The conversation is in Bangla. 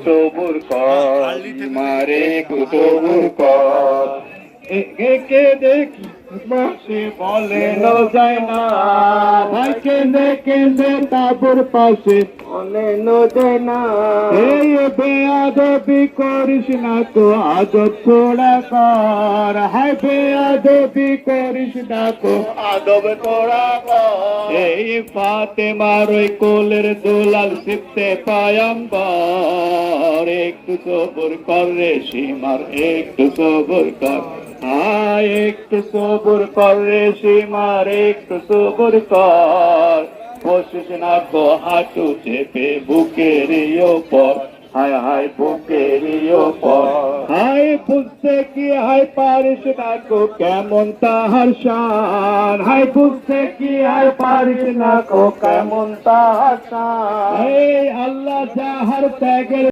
সবুর কর সীমার একটু সবুর কর। কে দেখি পাশে বলে নো যায় না, ভাই কেঁদে কেঁদে তাবুর পাশে বলে নো যায় না। এই বেয়াদবি করিস না তো আদব থোড়া কর, হায় বেয়াদবি করিস না তো আদব থোড়া কর। এই ফাতেমার ওই কোলের দুলাল সিফতে পয়গম্বর, একটু সবুর কর রে সীমার একটু সবুর কর। হায় একটু সবুর কর রে সীমার একটু সবুর কর। বসিস না গো হাঁটু চেপে বুকের ওপর, হায় হায় বুকের ওপর। হায় বুঝতে কি হায় পারিস না গো কেমন তাহার শান, হায় বুঝতে কি হায় পারিস না গো কেমন তাহার শান। এই আল্লাহ যাহার ত্যাগের